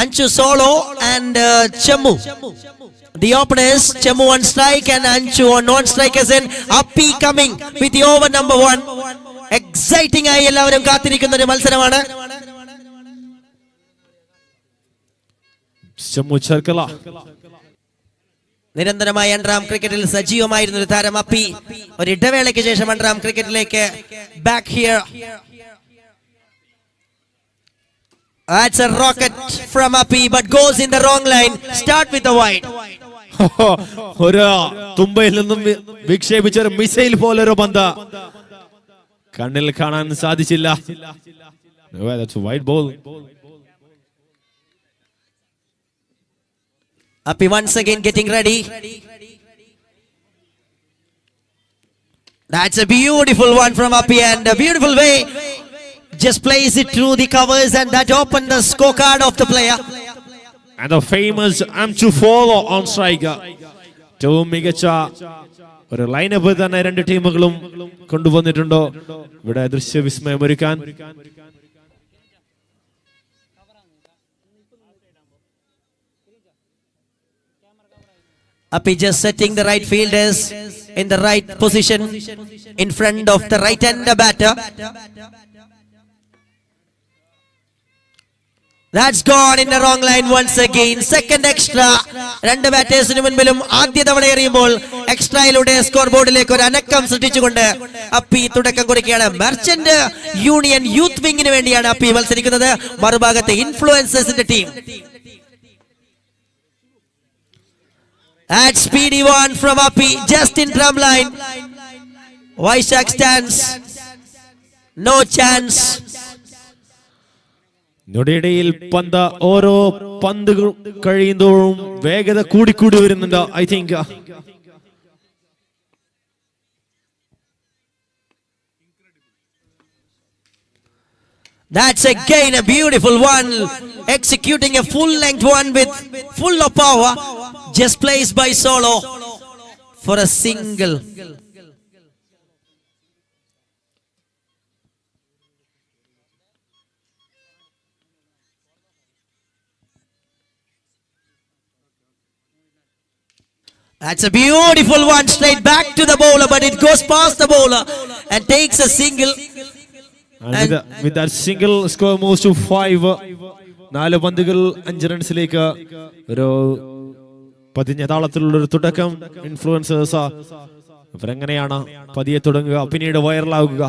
Anchu Solo and Chemu. The openers, Chemu on strike and Anchu on non-strike as in Appi coming with the over number 1. Exciting ആയി എല്ലാവരും കാത്തിരിക്കുന്ന ഒരു മത്സരമാണ്. Chemu Charkala. നിരന്തരമായി underarm ക്രിക്കറ്റിൽ സജീവമായിരുന്ന ഒരു താരം അപ്പി ഒരു ഇടവേളയ്ക്ക് ശേഷം അണ്ടർആം ക്രിക്കറ്റിലേക്ക് back here. That's a rocket from Appi but goes in the wrong line. Start with the wide. ഒരു തുമ്പയിൽ നിന്നും വിക്ഷേപിച്ച ഒരു മിസൈൽ പോലെ ഒരു പന്ത് കണ്ണിൽ കാണാൻ സാധിച്ചില്ല. That's a wide ball. Appi once again getting ready. That's a beautiful one from Appi and a beautiful way. Just plays it through the covers and that opened the scorecard of the player. And the famous Amchu follow on strike. ഏറ്റവും മികച്ച ഒരു lineup തന്നെ രണ്ട് ടീമുകളും കൊണ്ടുവന്നിട്ടുണ്ടോ ഇവിടെ ദൃശ്യവിസ്മയം ഒരുക്കാൻ. Appi just setting the right fielders in the right position in front of the right-hander batter. That's gone in the wrong line once again. Second extra. രണ്ട് ബാറ്റേഴ്സിന് മുൻപിലും ആദ്യ തവണ എറിയുമ്പോൾ എക്സ്ട്രയിലൂടെ സ്കോർ ബോർഡിലേക്ക് ഒരു അനക്കം സൃഷ്ടിച്ചുകൊണ്ട് അപ്പി തുടക്കം കുറിക്കുകയാണ്. മെർച്ചന്റ് യൂണിയൻ യൂത്ത് വിങ്ങിന് വേണ്ടിയാണ് അപ്പി മത്സരിക്കുന്നത്. മറുഭാഗത്തെ ഇൻഫ്ലുവൻസേഴ്സിന്റെ team. That speedy one from Appi just in drum line. Vaishak stands. No chance. ഞൊടിയിടയിൽ പന്ത് ഓരോ പന്ത് കഴിയുമ്പോഴും വേഗത കൂടിക്കൂടി വരുന്നുണ്ട്. I think That's again a beautiful one, executing a full length one with full of power. Just placed by Solo for a single. That's a beautiful one straight back to the bowler, but it goes past the bowler and takes a single. And with that single, score moves to 5. 4 പന്തുകൾ 5 റൺസിലേക്ക് ഒരു പതിഞ്ഞ താളത്തിലുള്ള ഒരു തുടക്കം. Influencers അവരെങ്ങനെയാണ് പതിയെ തുടങ്ങുക, പിന്നീട് വൈറലാവുക.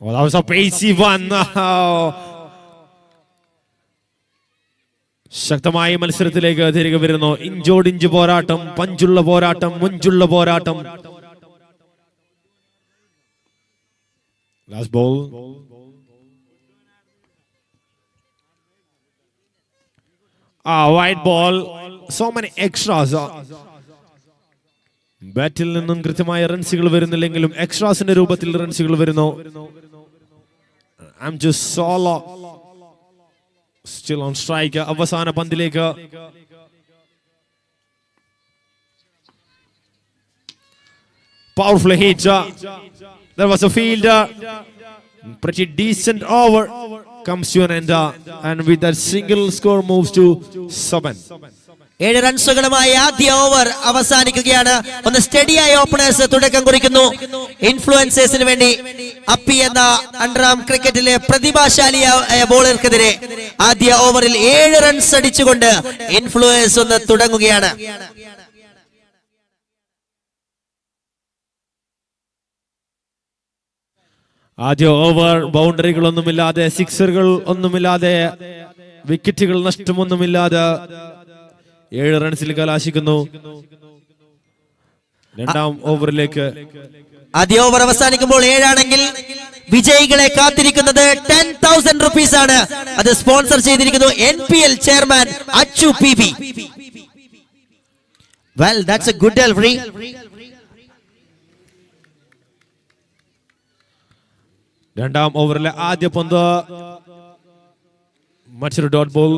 That was a pacey one. ശക്തമായ മത്സരത്തിലേക്ക് തിരികെ വരുന്നു. ഇഞ്ചോടിഞ്ച് പോരാട്ടം, പഞ്ചുള്ള പോരാട്ടം, മുഞ്ചുള്ള പോരാട്ടം. Last ball. White ball. So many extras. ബാറ്റിൽ നിന്നും കൃത്യമായ റൺസുകൾ വരുന്നില്ലെങ്കിലും എക്സ്ട്രാസിന്റെ രൂപത്തിൽ റൺസുകൾ വരുന്നു. I'm just solo. Still on strike. അവസാന പന്തിലേക്ക് powerful hit. There was a fielder. Pretty decent over. Comes to an end. And with that single score moves to 7. 7 റൺസുകളുമായി ആദ്യ over അവസാനിക്കുകയാണ്. ഒന്ന് സ്റ്റഡിയായ openers തുടക്കം കുറിക്കുന്നു. ഇൻഫ്ലുവൻസേഴ്സിന് വേണ്ടി അപ്പി എന്ന അണ്ടർആം ക്രിക്കറ്റിലെ പ്രതിഭാശാലിയായ ബോളർക്കെതിരെ ആദ്യ ഓവറിൽ 7 റൺസ് അടിച്ചുകൊണ്ട് ഇൻഫ്ലുവൻസ് ഒന്ന് തുടങ്ങുകയാണ്. ആദ്യ ഓവർ ബൗണ്ടറികളൊന്നുമില്ലാതെ, സിക്സറുകൾ ഒന്നുമില്ലാതെ, വിക്കറ്റുകൾ നഷ്ടമൊന്നുമില്ലാതെ 7 റൺസിൽ കലാശിക്കുന്നു. രണ്ടാം ഓവറിലേക്ക് ആദ്യ ഓവർ അവസാനിക്കുമ്പോൾ 7 ആണെങ്കിൽ വിജയികളെ കാത്തിരിക്കുന്നത് 10,000 rupees ആണ്. അത് സ്പോൺസർ ചെയ്തിരിക്കുന്നു NPL chairman Achu PB. Well, that's a good delivery. രണ്ടാം ഓവറിലെ ആദ്യ പന്ത് മറ്റൊരു dot ball.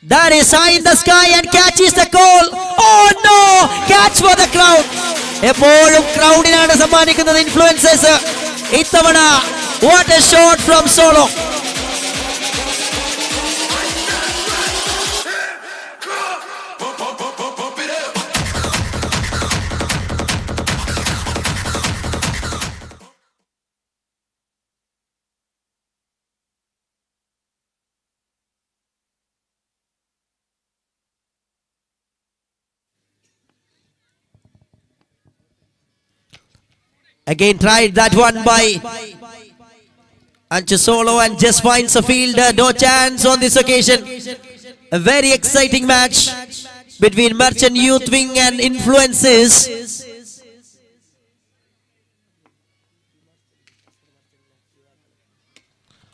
That is high in the sky and catches the goal. Oh no! Catch for the crowd. എപ്പോഴും ക്രൗഡിനാണ് സമ്മാനിക്കുന്നത് ഇൻഫ്ലുവൻസേഴ്സ്. ഇത്തവണ what a shot from Solo. Again tried that one by Anchu Solo and just finds a fielder. No chance on this occasion. A very exciting match between Merchant Youth Wing and Influences.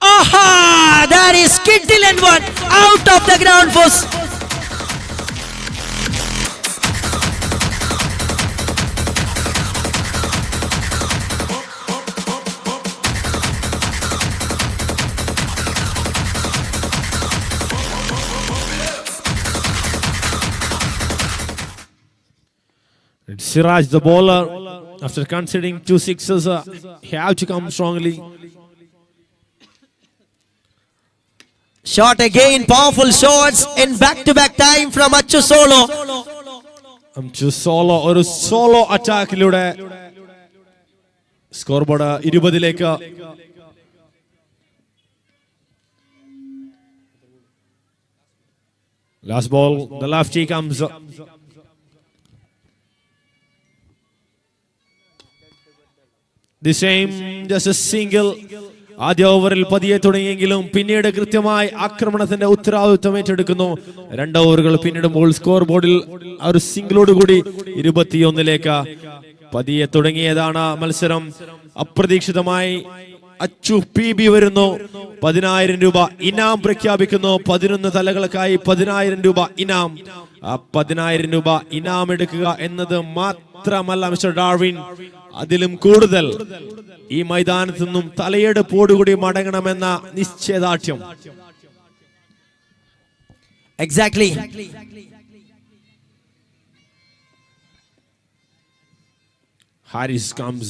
Aha! That is Kittil one out of the ground force. Siraj, the bowler, after conceding 2 sixes, he have to come strongly. Shot again, powerful shots in back-to-back time from Anchu Solo. Anchu Solo ഒരു solo അറ്റാക്കിലൂടെ score board 20ലേക്ക്. Last ball, the lefty comes. The same, just a single. ആദ്യ ഓവറിൽ പതിയെ തുടങ്ങിയെങ്കിലും പിന്നീട് കൃത്യമായി ആക്രമണത്തിന്റെ ഉത്തരവാദിത്വം ഏറ്റെടുക്കുന്നു. 2 ഓവറുകൾ പിന്നിടുമ്പോൾ സ്കോർ ബോർഡിൽ ഒരു സിംഗിളോട് കൂടി 21ലേക്ക് പതിയെ തുടങ്ങിയതാണ് മത്സരം. അപ്രതീക്ഷിതമായി അച്ചു PB വരുന്നു. 10,000 രൂപ ഇനാം പ്രഖ്യാപിക്കുന്നു. 11 തലകൾക്കായി 10,000 രൂപ ഇനാം. ആ 10,000 രൂപ ഇനാം എടുക്കുക എന്നത് മാത്രമല്ല മിസ്റ്റർ ഡാർവിൻ, അതിലും കൂടുതൽ ഈ മൈതാനത്തു നിന്നും തലയെടുപ്പോടുകൂടി മടങ്ങണമെന്ന നിശ്ചയദാർഢ്യം. Exactly. Harris comes.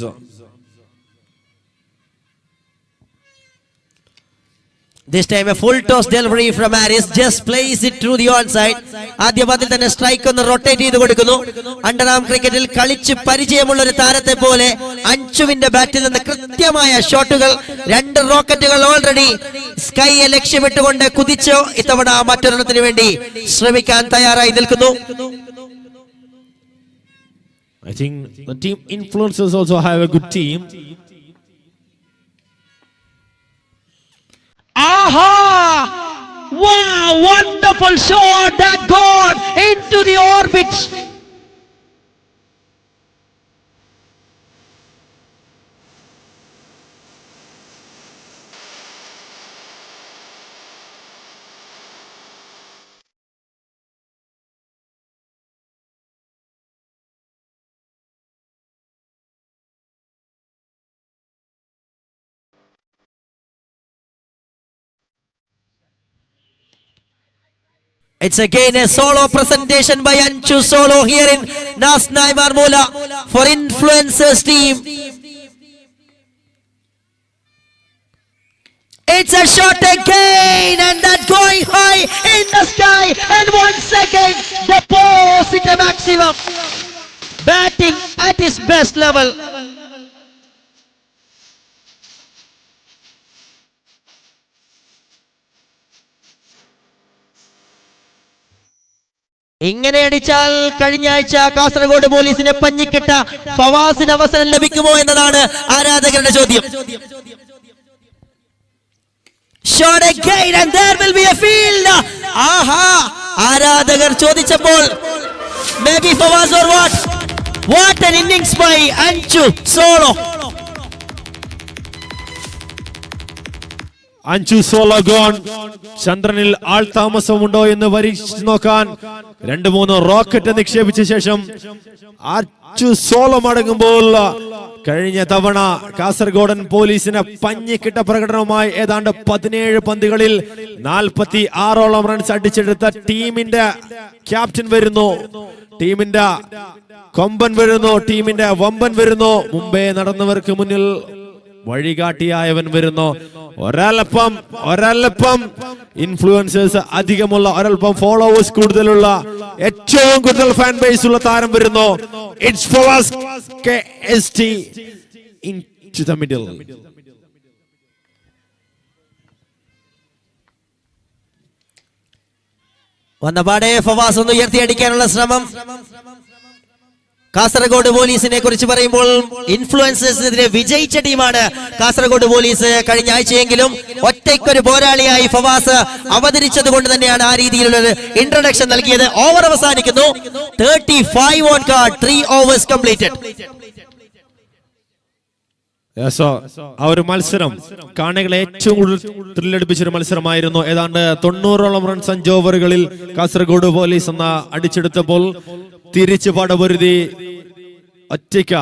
This time a full toss delivery from Harris, just plays it through the onside. ആദ്യ പന്തിൽ തന്നെ സ്ട്രൈക്ക് ഒന്ന് റൊട്ടേറ്റ് ചെയ്ത് കൊടുക്കുന്നു. അണ്ടർആം ക്രിക്കറ്റിൽ കളിച്ച് പരിചയമുള്ള ഒരു താരത്തെ പോലെ അഞ്ചുവിന്റെ ബാറ്റിൽ നിന്ന് കൃത്യമായ ഷോട്ടുകൾ. 2 റോക്കറ്റുകൾ ഓൾറെഡി സ്കൈയെ ലക്ഷ്യമിട്ടുകൊണ്ട് കുതിച്ചു. ഇത്തവണ മറ്റൊരെണ്ണത്തിന് വേണ്ടി ശ്രമിക്കാൻ തയ്യാറായി നിൽക്കുന്നു. I think the team influencers also have a good team. Aha! Wow, wonderful shot that gone into the orbit. It's again a solo presentation by Anchu Solo here in Nas Naimar Mola for Influencers team. It's a shot again and that going high in the sky, and 1 second deposit a maximum. Batting at his best level. ഇങ്ങനെ അടിച്ചാൽ കഴിഞ്ഞ ആഴ്ച കാസർഗോഡ് പോലീസിനെ പഞ്ഞിക്കിട്ട ഫവാസിന് അവസരം ലഭിക്കുമോ എന്നതാണ് ആരാധകരുടെ ചോദ്യം. Shot again and there will be a field. ആഹാ, ആരാധകർ ചോദിച്ചപ്പോൾ maybe Fawaz or what an innings by Anchu Solo. അഞ്ചു സോളഗോൺ ചന്ദ്രനിൽ ആൾ താമസമുണ്ടോ എന്ന് പരീക്ഷിച്ചു നോക്കാൻ 2-3 റോക്കറ്റ് നിക്ഷേപിച്ച ശേഷം അഞ്ചു സോളോ മടങ്ങുമ്പോൾ കഴിഞ്ഞ തവണ കാസർഗോഡൻ പോലീസിന് പഞ്ഞിക്കിട്ട പ്രകടനവുമായി ഏതാണ്ട് 17 പന്തുകളിൽ 46ഓളം റൺസ് അടിച്ചെടുത്ത ടീമിന്റെ ക്യാപ്റ്റൻ വരുന്നു, ടീമിന്റെ കൊമ്പൻ വരുന്നു, ടീമിന്റെ വമ്പൻ വരുന്നു, മുമ്പേ നടന്നവർക്ക് മുന്നിൽ വഴികാട്ടിയായവൻ വരുന്നു. ഒരൽപ്പം ഇൻഫ്ലുവൻസേഴ്സ് അധികമുള്ള, ഒരൽപ്പം ഫോളോവേഴ്സ് കൂടുതലുള്ള, ഏറ്റവും കൂടുതൽ ഫാൻ ബേസ് ഉള്ള താരം വരുന്നു. It's Fawaz KST into the middle. വന്നപാടെ ഫവാസ് ഒന്ന് ഉയർത്തിയടിക്കാനുള്ള ശ്രമം. കാസർഗോഡ് പോലീസിനെ കുറിച്ച് പറയുമ്പോൾ ഇൻഫ്ലുവൻസേഴ്സിനെതിരെ വിജയിച്ച ടീമാണ് കാസർഗോഡ് പോലീസ്. കഴിഞ്ഞ ആഴ്ചയെങ്കിലും ഒറ്റയ്ക്കൊരു പോരാളിയായി ഫവാസ് അവതരിച്ചത് കൊണ്ട് തന്നെയാണ് ആ രീതിയിലുള്ള ഇൻട്രൊഡക്ഷൻ നൽകിയത്. ഓവർ അവസാനിക്കുന്നു. 35 ഓൺ കാർഡ്, 3 overs completed. ആ ഒരു മത്സരം കാണികളെ ഏറ്റവും കൂടുതൽ ത്രില്ലടിപ്പിച്ചൊരു മത്സരമായിരുന്നു. ഏതാണ്ട് 90ഓളം റൺസ് 5 ഓവറുകളിൽ കാസർഗോഡ് പോലീസ് എന്ന അടിച്ചെടുത്തപ്പോൾ തിരിച്ചു പടപൊരുതി ഒറ്റയ്ക്ക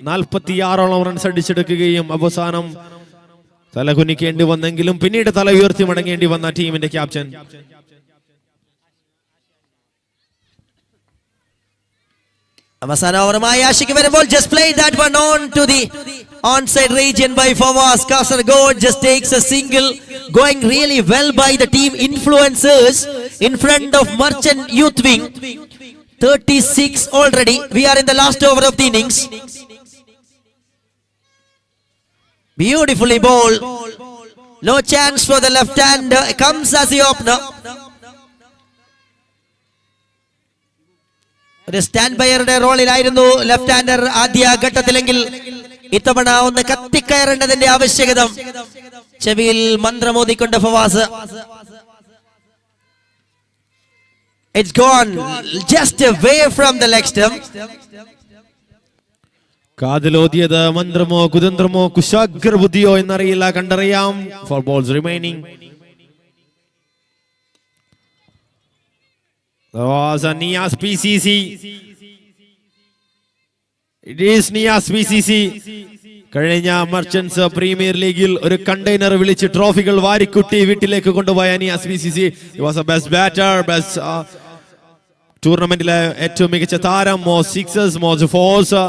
46ഓളം റൺസ് അടിച്ചെടുക്കുകയും അവസാനം തല കുനിക്കേണ്ടി വന്നെങ്കിലും പിന്നീട് തല ഉയർത്തി മടങ്ങേണ്ടി വന്ന ടീമിന്റെ ക്യാപ്റ്റൻ. അവസാന ഓവറുമായി ആഷിക്ക് വരുമ്പോൾ just play that one on to the onside region by Fawaz. Kasaragod just takes a single, going really well by the team influencers in front of Merchant Youth Wing. 36 already. We are in the last over of the innings. Beautifully bowled. No chance for the left hand. Comes as the opener. ഒരു stand ബൈയുടെ റോളിലായിരുന്നു left hander ആദ്യ ഘട്ടത്തിലെങ്കിൽ ഇത്തവണ ഒന്ന് കത്തിക്കയറേണ്ടതിന്റെ ആവശ്യകത. ചെവിയിൽ മന്ത്രമോദിക്കൊണ്ട് Fawaz. It's gone just away from the leg stump. കാതിലോതിയത് മന്ത്രമോ കുതന്ത്രമോ കുശാഗ്ര ബുദ്ധിയോ എന്നറിയില്ല, കണ്ടറിയാം. 4 balls remaining. There was a Nias PCC. It is Nias PCC. കഴിഞ്ഞ merchants premier ലീഗിൽ ഒരു കണ്ടെയ്നർ വിളിച്ച് ട്രോഫികൾ വാരിക്കുട്ടി വീട്ടിലേക്ക് കൊണ്ടുപോയ Niyas PCC. He was a best batter, best ടൂർണമെന്റിലെ ഏറ്റവും മികച്ച താരം. മോസ്റ്റ് സിക്സേഴ്സ്, മോസ്റ്റ് ഫോഴ്സ്,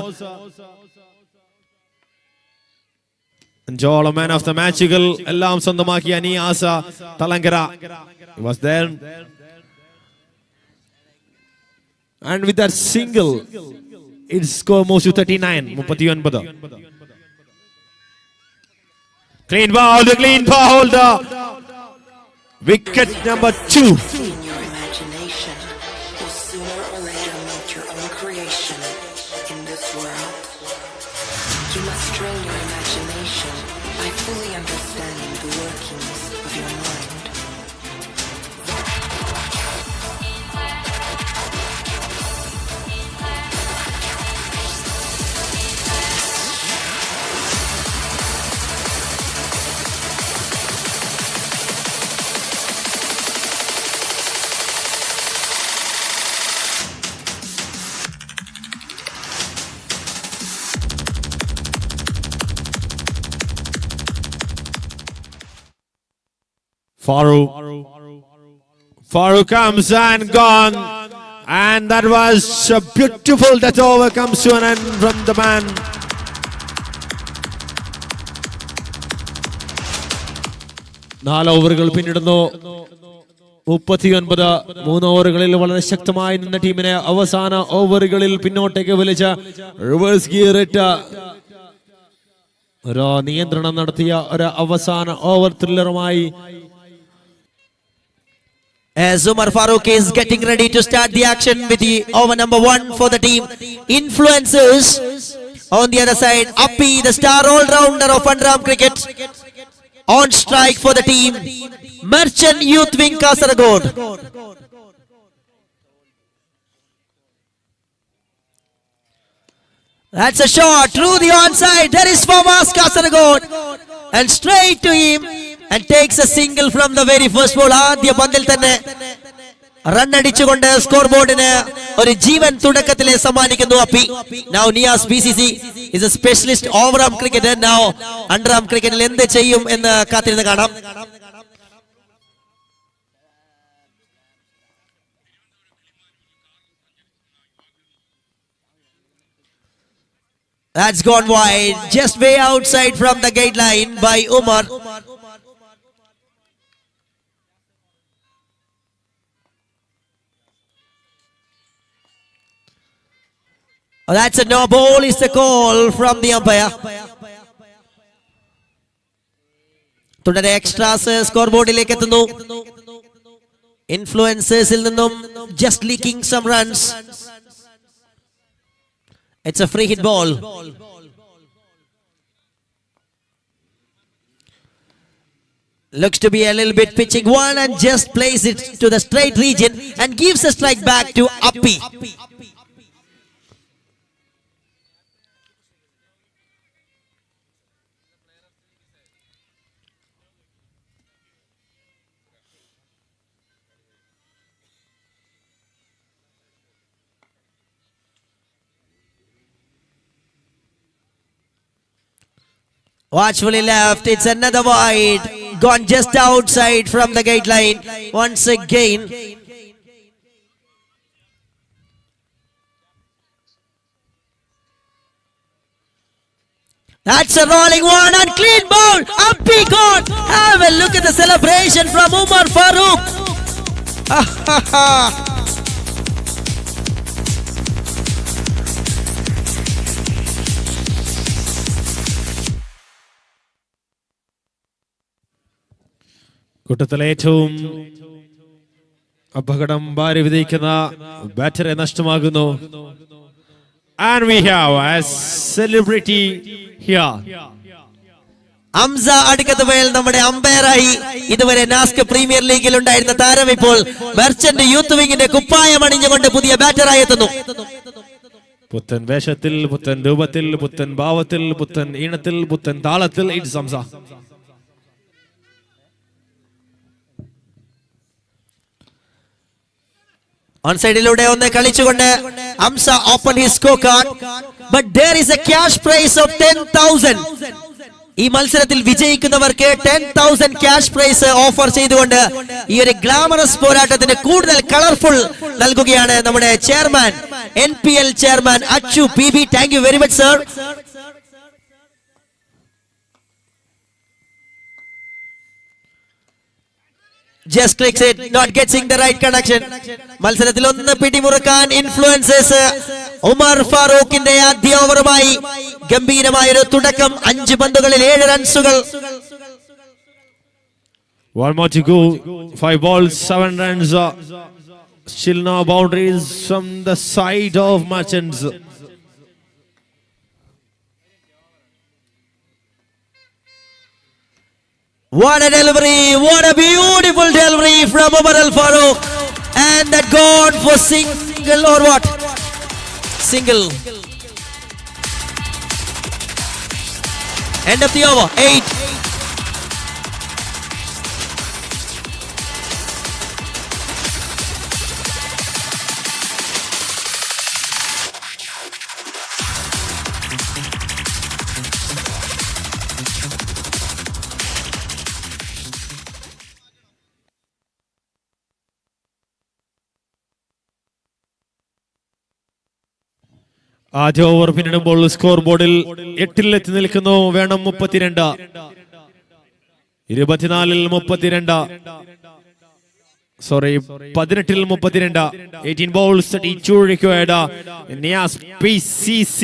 അഞ്ചോളം മാൻ ഓഫ് ദ മാച്ചുകൾ എല്ലാം സ്വന്തമാക്കിയ നിയാസ Thalangara. He was there. And with that single, its score moves to 39. 39. Clean ball, clean ball. Wicket number 2. Your imagination will sooner or later meet your own creation in this world. You must train your imagination by fully understanding the workings of your mind. Farouk comes and gone, and that was a beautiful that over comes to an end from the man. നാല് ഓവറുകൾ പിന്നിടുന്നു. 39. 3 ഓവറുകളിൽ വളരെ ശക്തമായി നിന്ന ടീമിനെ അവസാന ഓവറുകളിൽ പിന്നോട്ടേക്ക് വലിച്ച reverse gear ഇട്ട ഒരു നിയന്ത്രണം നടത്തിയ ഒരു അവസാന over ത്രില്ലറുമായി As Umar Farooq is getting ready to start the action with the over number 1 for the team influencers. On the other side, Appi, the star all-rounder of Andram Cricket, on strike for the team Merchant Youth Wing Kasaragod. That's a shot through the onside. There is Fawaz Kasaragod, and straight to him. and takes a single from the very first ball. ആദ്യ പന്തിൽ തന്നെ run അടിച്ചുകൊണ്ട് score ബോർഡിന് ഒരു ജീവൻ തുടക്കത്തിലെ സമ്മാനിക്കുന്നു അപ്പി. Now Niaz PCC is a specialist over-arm cricketer. Now under-arm cricketൽ എന്ത് ചെയ്യും എന്ന് കാത്തിരുന്ന് കാണാം. That's gone wide, just way outside from the gate line by Umar. That's a no ball is the call from the umpire. തുടരെ extras score ബോർഡിലേക്ക് എത്തുന്നു. ഇൻഫ്ലുവൻസേഴ്സിൽ നിന്നും just leaking some runs. It's a free hit ball. Looks to be a little bit pitching one and just plays it to the straight region and gives a strike back to Appi. Watchfully left, it's another wide, gone just outside from the gate line once again. That's a rolling one and clean ball, Appi gone. Have a look at the celebration from Umar Farooq. കൂട്ടത്തിലെ ഏറ്റവും അപകടം ഭാര്യ വിധിക്കുന്ന ബാറ്ററെ നഷ്ടമാകുന്നു. And we have a celebrity here. Hamza അടിക്കത്തുവേൽ നമ്മുടെ അമ്പയറായി ഇതുവരെ Nazca premier ലീഗിൽ ഉണ്ടായിരുന്ന താരം ഇപ്പോൾ മെർച്ചന്റ് യൂത്ത് വിങ്ങിന്റെ കുപ്പായം അണിഞ്ഞുകൊണ്ട് പുതിയ ബാറ്ററായി എത്തുന്നു. പുത്തൻ വേഷത്തിൽ, പുത്തൻ രൂപത്തിൽ, പുത്തൻ ഭാവത്തിൽ, പുത്തൻ ഈണത്തിൽ, പുത്തൻ താളത്തിൽ ഇറ്റ്സ് ഹംസ. On സൈഡിലൂടെ ഒന്ന് കളിച്ചുകൊണ്ട് Hamsa open his score card. But there is a cash prize of 10,000. ഈ മത്സരത്തിൽ വിജയിക്കുന്നവർക്ക് 10,000 ക്യാഷ് പ്രൈസ് ഓഫർ ചെയ്തുകൊണ്ട് ഈ ഒരു ഗ്ലാമറസ് പോരാട്ടത്തിന് കൂടുതൽ കളർഫുൾ നൽകുകയാണ് നമ്മുടെ chairman, NPL chairman Achu PB. Thank you very much sir. Just clicks it, not getting the right connection. മത്സരത്തിൽ ഒന്ന് പിടിമുറുക്കാൻ ഇൻഫ്ലുവൻസേഴ്സ് ഉമർ ഫാറൂഖിന്റെ ആദ്യ ഓവറുമായി ഗംഭീരമായ ഒരു തുടക്കം. 5 പന്തുകളിൽ 7 റൺസുകൾ. One more to go. 5 balls, 7 runs. Still no boundaries from the side of Merchants. What a delivery, what a beautiful delivery from Umar Al Farooq. And that gone for single or what? Single. End of the over, 8. ആദ്യ over പിന്നിടുമ്പോൾ score ബോർഡിൽ 8-ൽ എത്തി നിൽക്കുന്നു. വേണം 32. 24-ൽ 32. Sorry, 18-ൽ 32. 18 balls, 32 required. Niaz PCC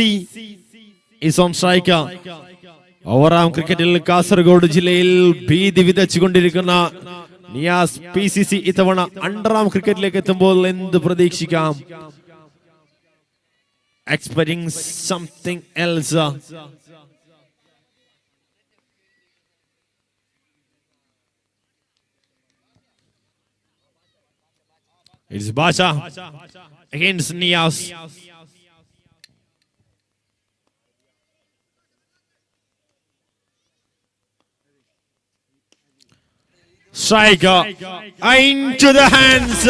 is on strike. ഓവറാം ക്രിക്കറ്റിൽ കാസർഗോഡ് ജില്ലയിൽ ഭീതി വിതച്ചുകൊണ്ടിരിക്കുന്ന Niyas PCC ഇത്തവണ അണ്ടറാം ക്രിക്കറ്റിലേക്ക് എത്തുമ്പോൾ എന്ത് പ്രതീക്ഷിക്കാം? Expecting something else. It's Basha against Niaz. Striker into the hands.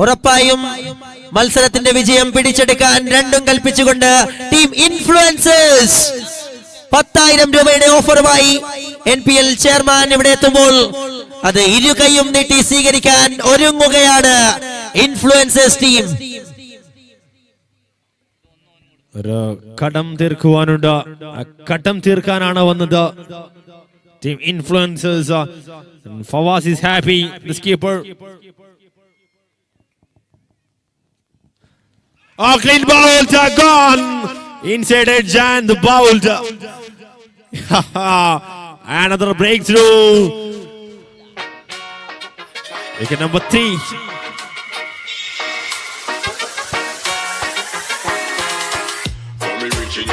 ഉറപ്പായും മത്സരത്തിന്റെ വിജയം പിടിച്ചെടുക്കാൻ രണ്ടും കൽപ്പിച്ചുകൊണ്ട് ടീം ഇൻഫ്ലുവൻസേഴ്സ് 10,000 രൂപയുടെ ഓഫറുമായി NPL ചെയർമാൻ ഇവിടെ എത്തുമ്പോൾ അത് ഇരുകൈയും നീട്ടി സ്വീകരിക്കാൻ ഒരുങ്ങുകയാണ് ഇൻഫ്ലുവൻസേഴ്സ് ടീം. ഒരു കടം തീർക്കുവാനുണ്ട്, കടം തീർക്കാനാണ് വന്നത് team influencers. Fawaz is happy, the skipper. Clean bowled, gone inside edge and the bowled. Another breakthrough. Wicket number 3.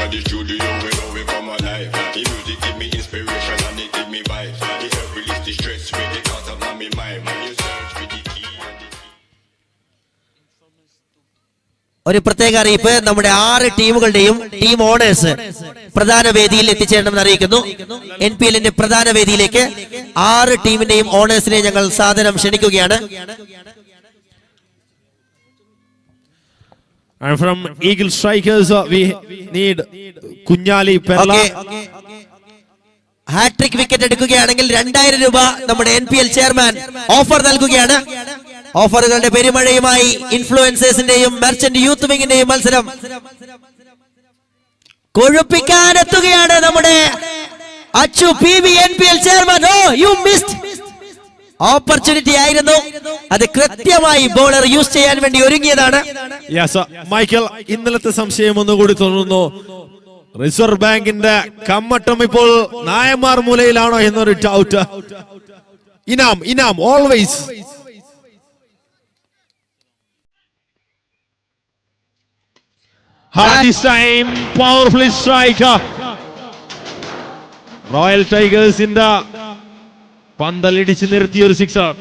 At the studio, we know we come alive. The music give me inspiration and it give me vibe. The help release the stress with the thought of my mind. When you search for the key and the key. ഒരു പ്രത്യേക അറിയിപ്പ്, നമ്മുടെ 6 ടീമുകളുടെയും team owners പ്രധാന വേദിയിൽ എത്തിച്ചേരണമെന്ന് അറിയിക്കുന്നു. NPLന്റെ പ്രധാന വേദിയിലേക്ക് 6 ടീമിന്റെയും ഓണേഴ്സിനെ ഞങ്ങൾ സാദരം ക്ഷണിക്കുകയാണ്. And from Eagle Strikers, we need Kunyali Perla. Hat trick wicket എടുക്കുകയാണെങ്കിൽ 2000 രൂപ നമ്മുടെ NPL ചെയർമാൻ ഓഫർ നൽകുകയാണ്. ഓഫറുകളുടെ പെരുമഴയുമായി ഇൻഫ്ലുവൻസേഴ്സിന്റെയും മെർച്ചന്റ് യൂത്ത് വിങ്ങിന്റെയും മത്സരം കൊഴുപ്പിക്കാനെത്തുകയാണ് നമ്മുടെ അച്ചു PB NPL ചെയർമാൻ. ഓ യു മിസ്ഡ് ഓപ്പർച്യൂണിറ്റി ആയിരുന്നു, അത് കൃത്യമായി ബോളർ യൂസ് ചെയ്യാൻ വേണ്ടി ഒരുങ്ങിയതാണ്. മൈക്കൽ, ഇന്നലത്തെ സംശയം ഒന്നുകൂടി തോന്നുന്നു, റിസർവ് ബാങ്കിന്റെ കമ്മട്ടം ഇപ്പോൾ നായന്മാർ മൂലയിലാണോ എന്നൊരു doubt. Inam always. This time powerfully striker. Royal Tigers in the പന്തലിടിച്ച് നിർത്തിയ ഒരു സിക്സർ.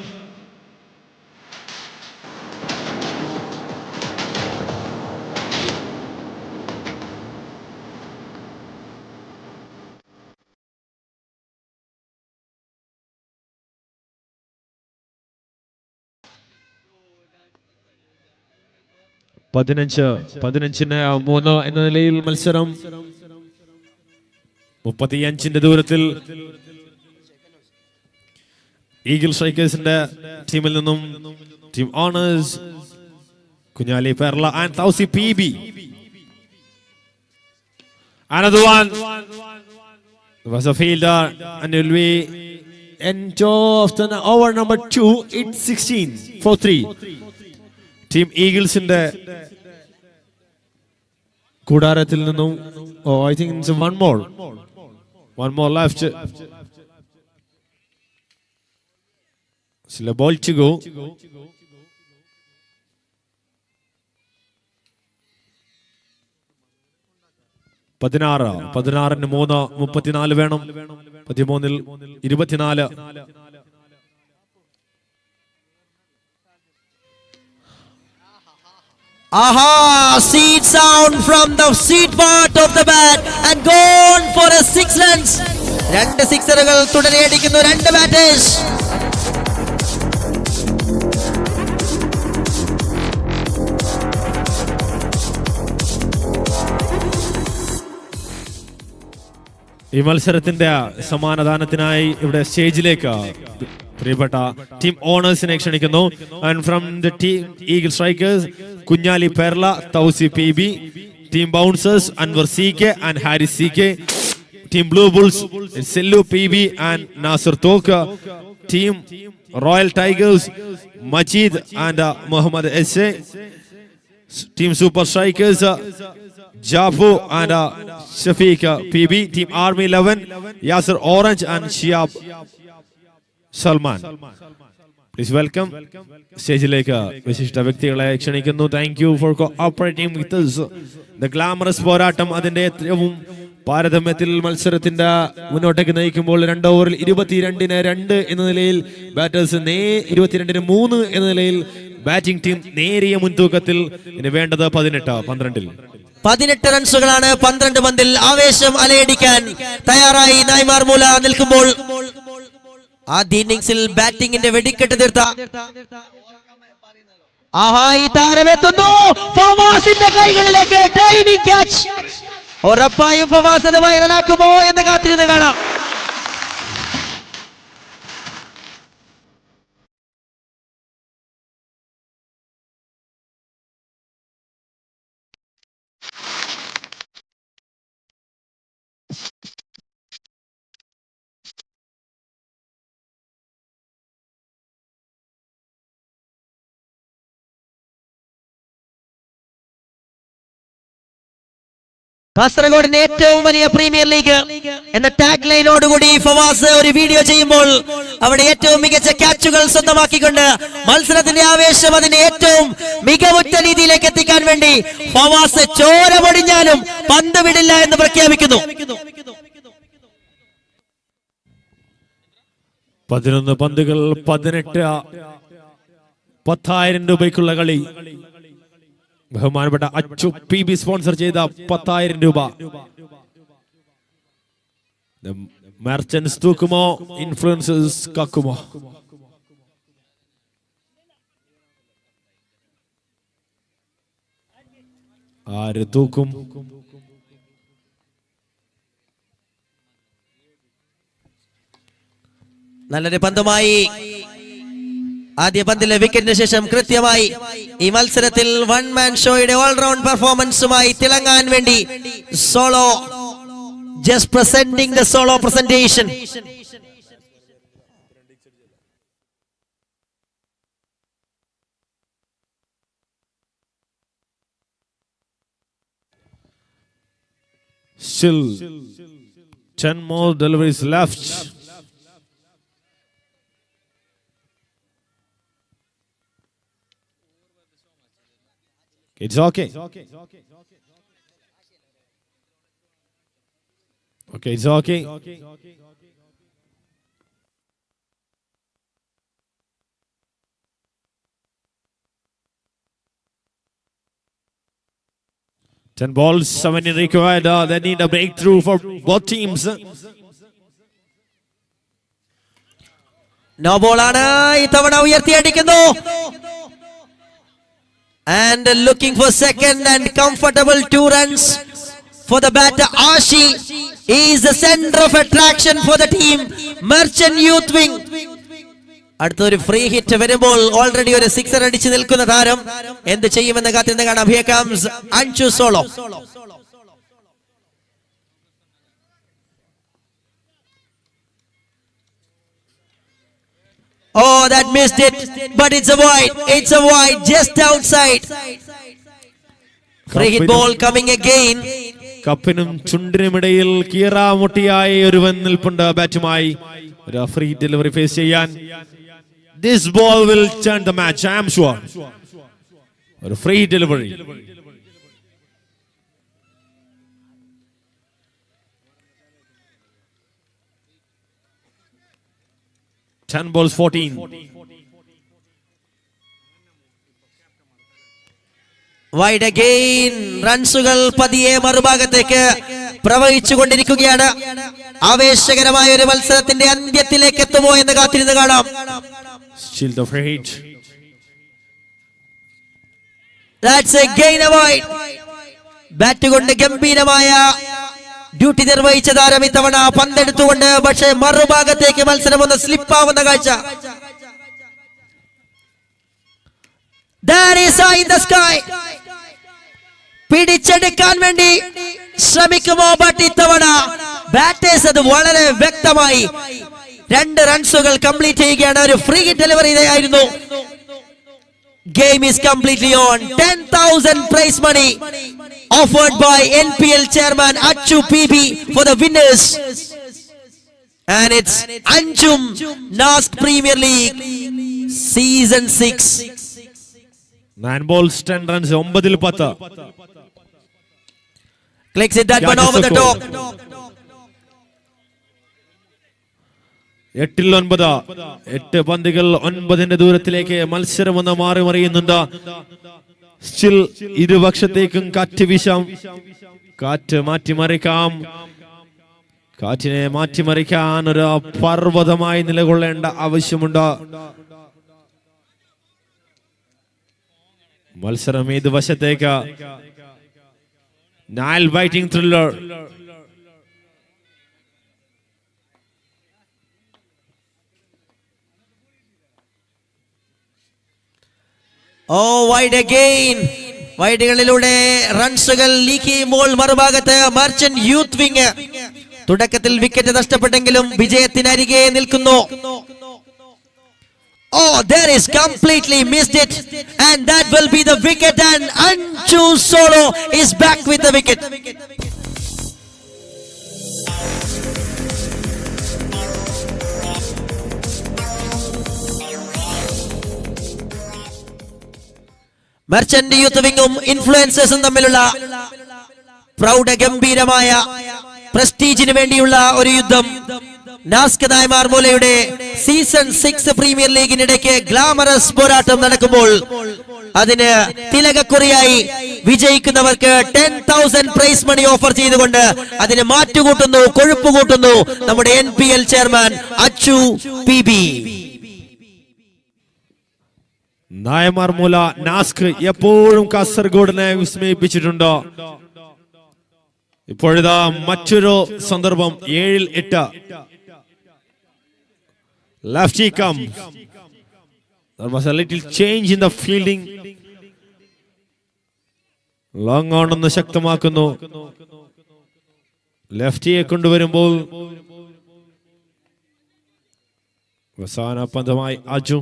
പതിനഞ്ച് 3 എന്ന നിലയിൽ മത്സരം 35 ദൂരത്തിൽ ഈഗിൾ സ്ട്രൈക്കേഴ്സിന്റെ ടീമിൽ നിന്നും team owners Kunhali Perla and Thousi PB. Another one. There was a fielder and it will be end of the over number 2. It's 16 for 3. Team ഈഗിൾസിന്റെ കൂടാരത്തിൽ നിന്നും I think it's one more left. Still a ball to go. പതിനാറ് 3 34 വേണം. 13 24. Aha! Seed sound from the seed part of the bat and gone for a 6 runs. 2 സിക്സറുകൾ തുടരെ അടിക്കുന്നു 2 batters. ഈ മത്സരത്തിന്റെ സമ്മാനദാനത്തിനായി ഇവിടെ സ്റ്റേജിലേക്ക് പ്രിയപ്പെട്ട ടീം ഓണേഴ്സിനെ ക്ഷണിക്കുന്നു. And from the team Eagle Strikers Kunhali Perla, Thousi PB. Team Bouncers Anwar CK and Haris CK. Team Blue Bulls Sellu PB and Nasir Thokka. Team Royal Tigers Majeed and Muhammad SA. Team Super Strikers Jafu and Shafiq PB. Team Army 11 Yasser Orange and Shiab Salman. Please welcome സ്റ്റേജിലേക്ക് വിശിഷ്ട വ്യക്തികളെ ക്ഷണിക്കുന്നു. Thank you for cooperating with us. The glamorous പോരാട്ടം അതിന്റെ ഏറ്റവും പാരതമ്യത്തിൽ മത്സരത്തിന്റെ മുന്നോട്ടേക്ക് നയിക്കുമ്പോൾ 2 ഓവറിൽ 22-ന് 2 എന്ന നിലയിൽ ബാറ്റേഴ്സ് 22-ന് 3 എന്ന നിലയിൽ ബാറ്റിംഗ് ടീം നേരിയ മുൻതൂക്കത്തിൽ. ഇനി വേണ്ടത് 18-12. 18 റൺസുകളാണ് 12 പന്തിൽ. ആവേശം അലയടിക്കാൻ തയ്യാറായി നായ്മാർ മൂല നിൽക്കുമ്പോൾ ആദ്യ ഇന്നിംഗ്സിൽ ബാറ്റിംഗിന്റെ വെടിക്കെട്ട് തീർത്ത താരമെത്തുന്നു. ഫവാസിന്റെ കൈകളിലേക്ക് ട്രെയിനിങ് ക്യാച്ച്. ഉറപ്പായും ഫവാസ് അത് വൈറലാക്കുമോ എന്ന് കാത്തിരുന്ന് കാണാം. കാസർഗോഡിന്റെ ഏറ്റവും വലിയ പ്രീമിയർ ലീഗ് എന്ന ടാഗ് ലൈനോടുകൂടി ഫവാസ് ഒരു വീഡിയോ ചെയ്യുമ്പോൾ അവിടെ ഏറ്റവും മികച്ച ക്യാച്ചുകൾ സ്വന്തമാക്കിക്കൊണ്ട് മത്സരത്തിന്റെ ആവേശം അതിന്റെ ഏറ്റവും മികവുറ്റ രീതിയിലേക്ക് എത്തിക്കാൻ വേണ്ടി ഫവാസ് ചോര പൊടിഞ്ഞാലും പന്ത് വിടില്ല എന്ന് പ്രഖ്യാപിക്കുന്നു. 11 പന്തുകൾ 10,000 രൂപയ്ക്കുള്ള കളി. ബഹുമാനപ്പെട്ട അച്ചു PB സ്പോൺസർ ചെയ്ത 10,000 രൂപ. മെർച്ചൻസ് തൂക്കുമോ ഇൻഫ്ലുവൻസേഴ്സ് കാക്കുമോ? ആര് തൂക്കും? നല്ലൊരു പന്തുമായി ആദ്യ പന്തിലെ വിക്കറ്റിന് ശേഷം കൃത്യമായി ഈ മത്സരത്തിൽ 1 മാൻ ഷോയുടെ ഓൾറൗണ്ട് പെർഫോമൻസുമായി തിളങ്ങാൻ വേണ്ടി solo just presenting the solo presentation. Still 10 more deliveries left. It's okay. Okay, it's okay. Ten balls, 7 required. They need a breakthrough for both teams. No ബോളാണ് ഇത്തവണ ഉയർത്തിയടിക്കുന്നു. And looking for second and comfortable 2 runs for the batter. Ashi is the center of attraction for the team. Merchant Youth Wing. അടുത്തൊരു free hit വരുമ്പോൾ already ഒരു 6 അടിച്ചു നിൽക്കുന്ന താരം എന്ത് ചെയ്യുമെന്ന് കാത്തിരുന്ന് കാണാം. Here comes Anchu Solo. Oh, that missed it, but it's a wide. It's a wide, just outside. Free hit ball coming again. കപ്പിനും ചുണ്ടിനുമിടയിൽ കീറാമുട്ടിയായി ഒരുവൻ നിൽപ്പുണ്ട് ബാറ്റുമായി. ഒരു ഫ്രീ ഡെലിവറി ഫേസ് ചെയ്യാൻ. This ball will turn the match, I am sure. ഒരു free delivery. Ten balls 14. Wide again. റൺസുകൾ പതിയെ മറുഭാഗത്തേക്ക് പ്രവഹിച്ചുകൊണ്ടിരിക്കുകയാണ്. ആവേശകരമായ ഒരു മത്സരത്തിന്റെ അന്ത്യത്തിലേക്ക് എത്തുമോ എന്ന് കാത്തിരുന്ന് കാണാം. Still the free hit. That's again a wide. Bat കൊണ്ട് ഗംഭീരമായ ഡ്യൂട്ടി നിർവഹിച്ച താരം ഇത്തവണ പന്തെടുത്തുകൊണ്ട് പക്ഷേ മറുഭാഗത്തേക്ക് മത്സരം ഒന്ന് സ്ലിപ്പാവുന്ന കാഴ്ച. That is high in the sky. പിടിച്ചെടുക്കാൻ വേണ്ടി ശ്രമിക്കുമോ? ബട്ട് ഇത്തവണ ബാറ്റേഴ്സ് അത് വളരെ വ്യക്തമായി 2 റൺസുകൾ കംപ്ലീറ്റ് ചെയ്യുകയാണ്. ഒരു ഫ്രീ ഹിറ്റ് ഡെലിവറി ആയിരുന്നു. Game is completely on. 10,000 prize money offered by NPL chairman Achu PB for the winners. And it's Anjum NASC Premier League Season 6. 9 balls 10 runs 9-10. Clicks it that one Catches over the the top. 8-9 8 പന്തുകൾ 9 ദൂരത്തിലേക്ക് മത്സരം ഒന്ന് മാറി മറിയുന്നുണ്ട്. Still ഇരുപക്ഷത്തേക്കും കാറ്റ് വീശാം, കാറ്റ് മാറ്റിമറിക്കാം. കാറ്റിനെ മാറ്റിമറിക്കാൻ ഒരു പർവ്വതമായി നിലകൊള്ളേണ്ട ആവശ്യമുണ്ട്. മത്സരം ഏത് വശത്തേക്ക്? Nail biting thriller. Wide again. വൈഡുകളിലൂടെ റൺസുകൾ ലീക്ക് ചെയ്യുമ്പോൾ മറുഭാഗത്ത് മർച്ചന്റ് യൂത്ത് വിങ് തുടക്കത്തിൽ വിക്കറ്റ് നഷ്ടപ്പെട്ടെങ്കിലും വിജയത്തിനരികെ നിൽക്കുന്നു. Oh, there is completely missed it, and that will be the wicket, and Anju Solo is back with the wicket. Merchant Youth വിങ്ങും ഇൻഫ്ലുവൻസേഴ്സും തമ്മിലുള്ള പ്രൗഢഗംഭീരമായ പ്രസ്റ്റീജിന് വേണ്ടിയുള്ള ഒരു യുദ്ധം നാസ്ക് നായ്മാർമൂലയുടെ സീസൺ 6 പ്രീമിയർ ലീഗിനിടയ്ക്ക് ഗ്ലാമറസ് പോരാട്ടം നടക്കുമ്പോൾ അതിന് തിലകക്കുറിയായി വിജയിക്കുന്നവർക്ക് 10,000 പ്രൈസ് മണി ഓഫർ ചെയ്തുകൊണ്ട് അതിന് മാറ്റുകൂട്ടുന്നു, കൊഴുപ്പ് കൂട്ടുന്നു നമ്മുടെ NPL chairman Achu PB. Nayamarmoola Nazca എപ്പോഴും കാസർഗോഡിനെ വിസ്മയിപ്പിച്ചിട്ടുണ്ട്. ഇപ്പോഴിതാ മറ്റൊരു സന്ദർഭം. 7-8 lefty comes. There was a little change in the fielding. Long on ഒന്ന് ശക്തമാക്കുന്നു. ലെഫ്റ്റിയെ കൊണ്ടുവരുമ്പോൾ അവസാന പന്തുമായി Aju.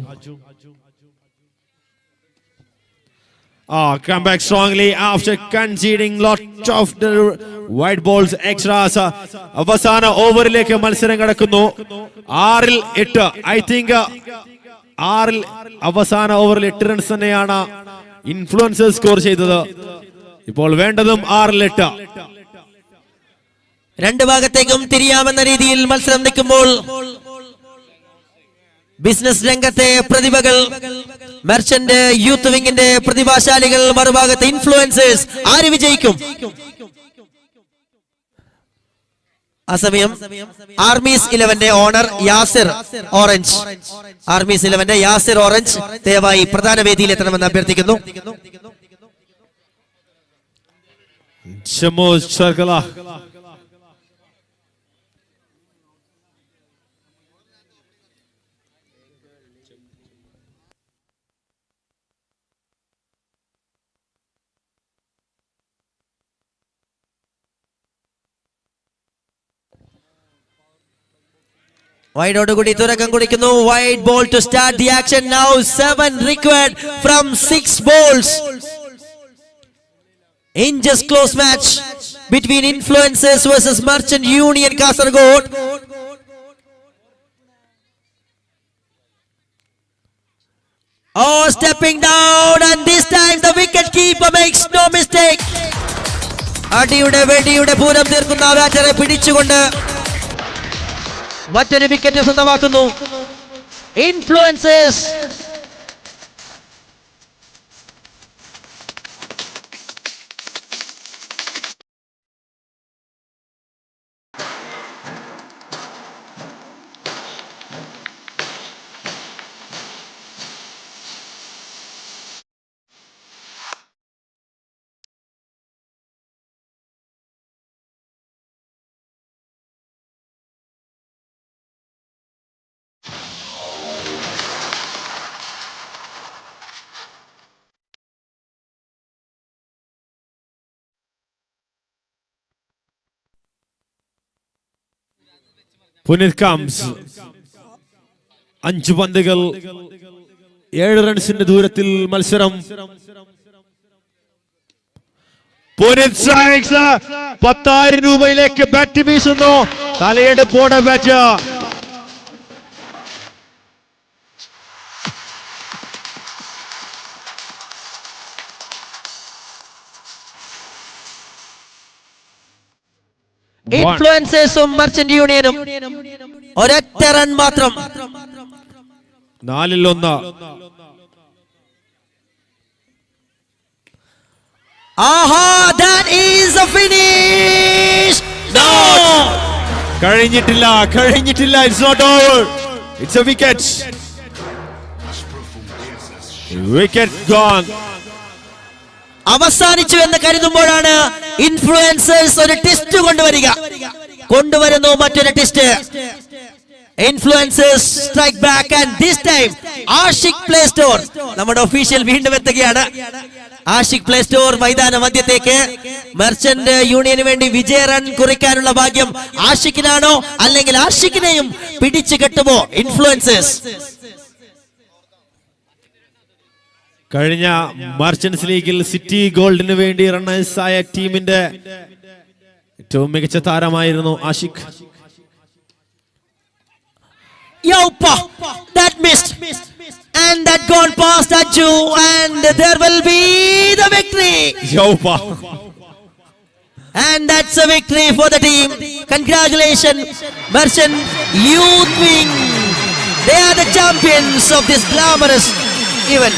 Come back strongly after conceding lot of the white balls extras. അവസാന ഓവറിലേക്ക് മത്സരം കടക്കുന്നു. 6-8. ഐ തിങ്ക് 6 അവസാന ഓവറിൽ 8 റൺസ് തന്നെയാണ് ഇൻഫ്ലുവൻസേഴ്സ് സ്കോർ ചെയ്തത്. ഇപ്പോൾ വേണ്ടതും 6-8. രണ്ട് ഭാഗത്തേക്കും തിരിയാമെന്ന രീതിയിൽ മത്സരം നിൽക്കുമ്പോൾ ബിസിനസ് രംഗത്തെ പ്രതിഭകൾ, മെർച്ചന്റ് യൂത്ത് വിങ്ങിന്റെ പ്രതിഭാശാലികൾ, മറുഭാഗത്ത് ഇൻഫ്ലുവൻസേഴ്സ്. ആര് വിജയിക്കും? അസമയം ആർമീസ് 11ന്റെ ഓണർ യാസിർ ഓറഞ്ച്, ആർമീസ് 11ന്റെ യാസിർ ഓറഞ്ച് ദയവായി പ്രധാന വേദിയിൽ എത്തണമെന്ന് അഭ്യർത്ഥിക്കുന്നു. വൈഡോടുകൂടി തുരക്കം കുടിക്കുന്നു. Wide ball to start the action now. 7 required from 6 balls in just close match between Influencers versus Merchant Union Kasaragod. Stepping down, and this time the wicket keeper makes no mistake. അടിയുടെ വെടിയുടെ പൂരം തീർക്കുന്ന ബാറ്ററെ പിടിച്ചുകൊണ്ട് മറ്റൊരു wicket സ്വന്തമാക്കുന്നു influencers. Punit comes. 5 പന്തുകൾ 7 റൺസിന്റെ ദൂരത്തിൽ മത്സരം. Punit strikes. 10,000 രൂപയിലേക്ക് bat വീശുന്നു. തലയെടുപ്പോടെ bat. ഇൻഫ്ലുവൻസേഴ്സും merchant യൂണിയനും ഒരൊറ്റ റൺ മാത്രം. 4-1. ആഹാ, that is a finish. No, കഴിഞ്ഞിട്ടില്ല. It's not over. It's a wicket. Wicket gone. അവസാനിച്ചു എന്ന് കരുതുമ്പോഴാണ് ഇൻഫ്ലുവൻസേഴ്സ് ഒരു ടെസ്റ്റ് കൊണ്ടുവരുന്നു മറ്റൊരു test. Influencers strike back and this time Ashiq Play Store നമ്മുടെ ഒഫീഷ്യൽ വീണ്ടും എത്തുകയാണ്. ആഷിക് പ്ലേ സ്റ്റോർ മൈതാന മധ്യത്തേക്ക്. മെർച്ചന്റ് യൂണിയന് വേണ്ടി വിജയ റൺ കുറിക്കാനുള്ള ഭാഗ്യം ആഷിക്കിനാണോ അല്ലെങ്കിൽ ആഷിക്കിനെയും പിടിച്ചു കെട്ടുമോ ഇൻഫ്ലുവൻസേഴ്സ്? കഴിഞ്ഞ മർച്ചന്റ്സ് ലീഗിൽ സിറ്റി ഗോൾഡിന് വേണ്ടി റണ്ണേഴ്സ് ആയ ടീമിന്റെ ഏറ്റവും മികച്ച താരമായിരുന്നു Ashiq. Yopa, that missed, and that gone past Ajju, and there will be the victory. Yopa. And that's a victory for the team. Congratulations, Merchant Youth Wing. They are the champions of this glamorous event.